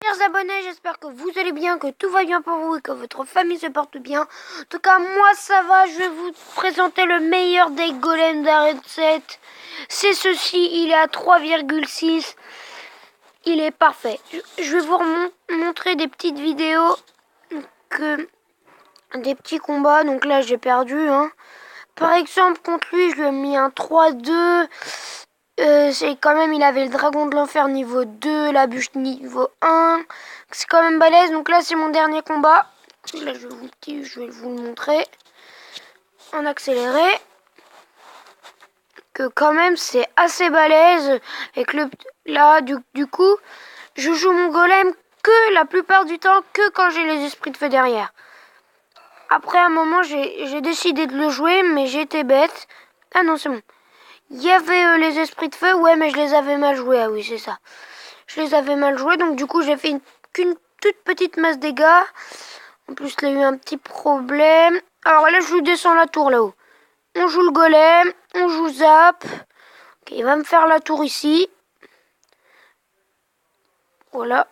Chers abonnés, j'espère que vous allez bien, que tout va bien pour vous et que votre famille se porte bien. En tout cas, moi ça va, je vais vous présenter le meilleur des golems d'Arène 7. C'est ceci, il est à 3,6. Il est parfait. Je vais vous montrer des petites vidéos, des petits combats. Donc là, j'ai perdu. Par exemple, contre lui, je lui ai mis un 3-2. C'est quand même, il avait le dragon de l'enfer niveau 2, la bûche niveau 1. C'est quand même balèze. Donc là, c'est mon dernier combat. Là, je vais vous le montrer en accéléré. Que quand même, c'est assez balèze. Et que là, du coup, je joue mon golem que la plupart du temps, que quand j'ai les esprits de feu derrière. Après, à un moment, j'ai décidé de le jouer, mais j'étais bête. Ah non, c'est bon. Il y avait les esprits de feu, ouais, mais je les avais mal joués. Ah oui, c'est ça. Je les avais mal joués, donc du coup, j'ai fait qu'une toute petite masse dégâts. En plus, il a eu un petit problème. Alors là, je lui descends la tour là-haut. On joue le golem, on joue zap. Ok, il va me faire la tour ici. Voilà.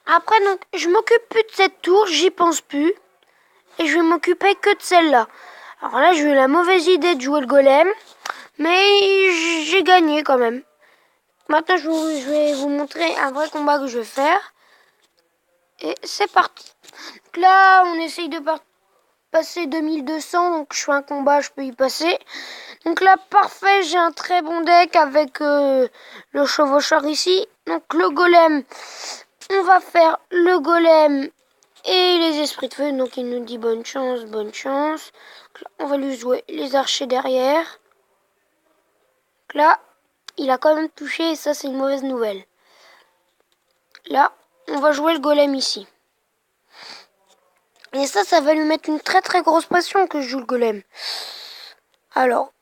Après, donc, je m'occupe plus de cette tour, j'y pense plus. Et je vais m'occuper que de celle-là. Alors là, j'ai eu la mauvaise idée de jouer le golem. Mais j'ai gagné quand même. Maintenant, je vais vous montrer un vrai combat que je vais faire. Et c'est parti. Donc là, on essaye de passer 2200. Donc je fais un combat, je peux y passer. Donc là, parfait, j'ai un très bon deck avec le chevaucheur ici. Donc le golem, on va faire le golem et les esprits de feu. Donc il nous dit bonne chance, bonne chance. Donc là, on va lui jouer les archers derrière. Donc là, il a quand même touché et ça, c'est une mauvaise nouvelle. Là, on va jouer le golem ici. Et ça va lui mettre une très très grosse pression que je joue le golem. Alors,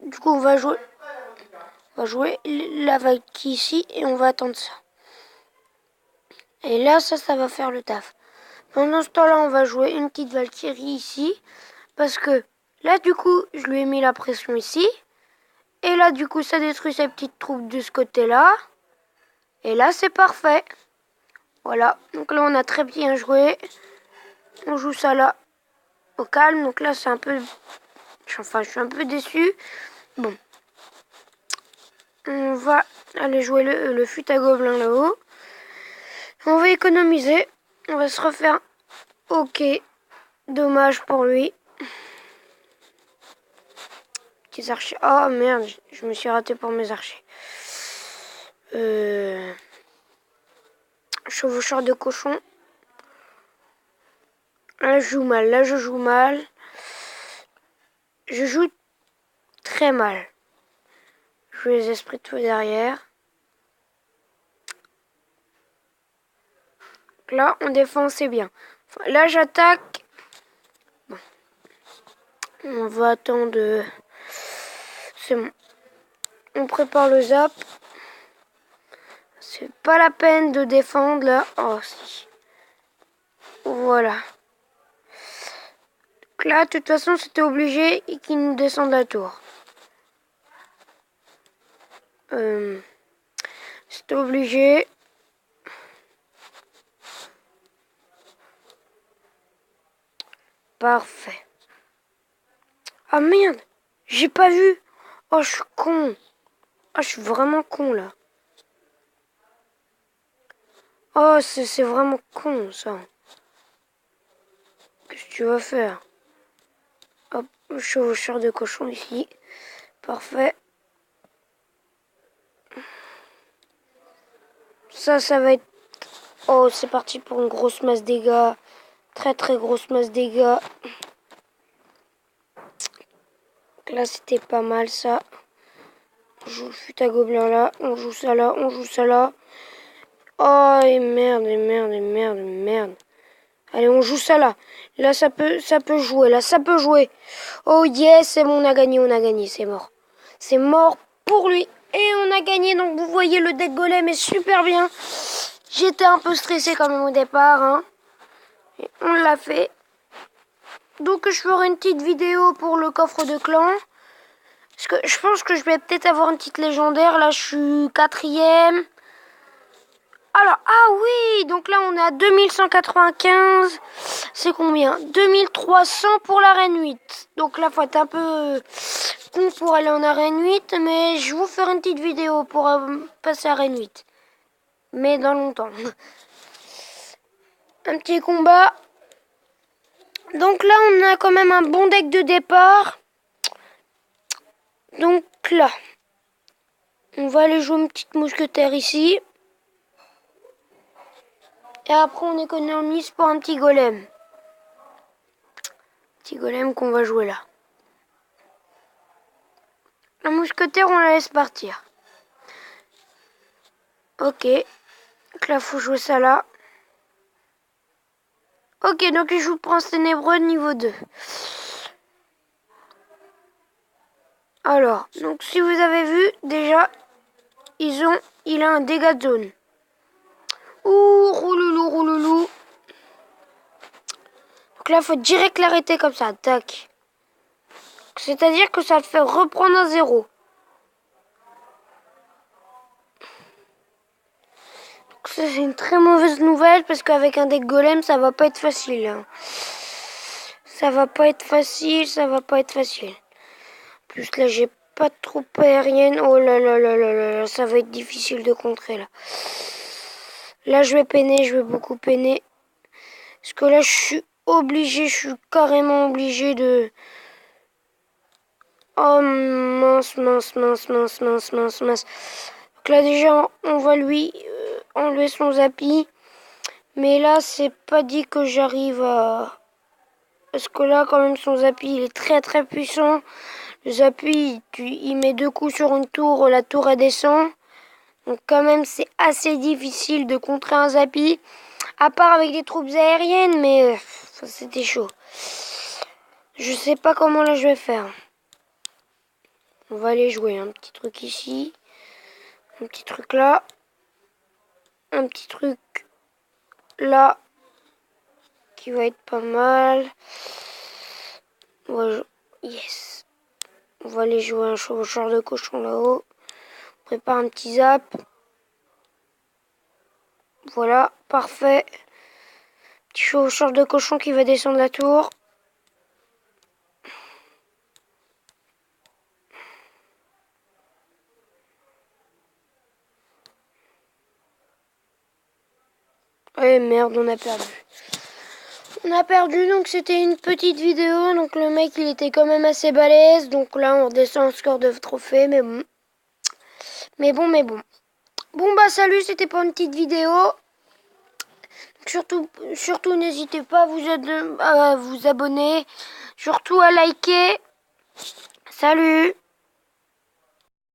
du coup, on va jouer la Valkyrie ici et on va attendre ça. Et là, ça va faire le taf. Pendant ce temps-là, on va jouer une petite Valkyrie ici. Parce que là, du coup, je lui ai mis la pression ici. Et là, du coup, ça détruit ses petites troupes de ce côté-là. Et là, c'est parfait. Voilà. Donc là, on a très bien joué. On joue ça là, au calme. Donc là, c'est un peu... Enfin, je suis un peu déçu. Bon. On va aller jouer le fut à gobelin là-haut. On va économiser. On va se refaire... Ok. Dommage pour lui. Petits archers. Oh merde, je me suis raté pour mes archers. Chevaucheur de cochon. Là, je joue mal. Là, je joue mal. Je joue très mal. Je joue les esprits de feu derrière. Là, on défend, c'est bien. Enfin, là, j'attaque. Bon. On va attendre. C'est bon. On prépare le zap. C'est pas la peine de défendre là. Oh, si. Voilà. Donc là, de toute façon, c'était obligé qu'il nous descende la tour. C'était obligé. Parfait. Ah merde, j'ai pas vu. Oh, je suis con. Oh, je suis vraiment con là. Oh, c'est vraiment con ça. Qu'est-ce que tu vas faire? Hop, chevaucheur de cochon ici. Parfait. Ça va être... Oh, c'est parti pour une grosse masse dégâts. Très très grosse masse dégâts. Là, c'était pas mal ça. On joue le fut à gobelin là. On joue ça là. On joue ça là. Oh, et merde, et merde, et merde, et merde. Allez, on joue ça là. Là, ça peut jouer. Là, ça peut jouer. Oh yes, c'est bon, on a gagné, c'est mort. C'est mort pour lui. Et on a gagné, donc vous voyez, le deck golem est super bien. J'étais un peu stressé quand même au départ. Et on l'a fait. Donc je ferai une petite vidéo pour le coffre de clan. Parce que je pense que je vais peut-être avoir une petite légendaire. Là, je suis 4e. Alors, ah oui, donc là, on est à 2195. C'est combien? 2300 pour l'arène 8. Donc là, faut être un peu con pour aller en arène 8. Mais je vous ferai une petite vidéo pour passer à arène 8. Mais dans longtemps. Un petit combat. Donc là, on a quand même un bon deck de départ. Donc là, on va aller jouer une petite mousquetaire ici. Et après, on économise pour un petit golem. Petit golem qu'on va jouer là. La mousquetaire, on la laisse partir. Ok. Donc là, faut jouer ça là. Ok, donc il joue Prince Ténébreux niveau 2. Alors, donc si vous avez vu, déjà, il a un dégât de zone. Ouh, rouloulou, rouloulou. Donc là, faut direct l'arrêter comme ça. Tac. C'est-à-dire que ça te fait reprendre à 0. Donc ça, c'est une très mauvaise nouvelle parce qu'avec un deck golem, ça va pas être facile. Hein. Ça va pas être facile, ça va pas être facile. En plus, là, j'ai pas de troupe aérienne. Oh là là là là là, ça va être difficile de contrer là. Là, je vais peiner, je vais beaucoup peiner. Parce que là, je suis carrément obligé de... Oh mince, mince, mince, mince, mince, mince, mince. Donc là, déjà, on va lui enlever son zappy. Mais là, c'est pas dit que j'arrive à... Parce que là, quand même, son zappy, il est très très puissant. Le zappy, il met 2 coups sur une tour, la tour elle descend. Donc quand même, c'est assez difficile de contrer un zappy. À part avec des troupes aériennes, mais c'était chaud. Je sais pas comment là je vais faire. On va aller jouer un petit truc ici. Un petit truc là. Un petit truc là. Qui va être pas mal. Yes. On va aller jouer un chevaucheur de cochon là-haut. On prépare un petit zap. Voilà, parfait. Petit chevaucheur de cochon qui va descendre la tour. Eh merde, on a perdu. On a perdu, donc c'était une petite vidéo. Donc le mec, il était quand même assez balèze. Donc là, on redescend le score de trophée, mais bon. Bon bah salut, c'était pas une petite vidéo. Surtout n'hésitez pas à vous abonner. Surtout à liker. Salut!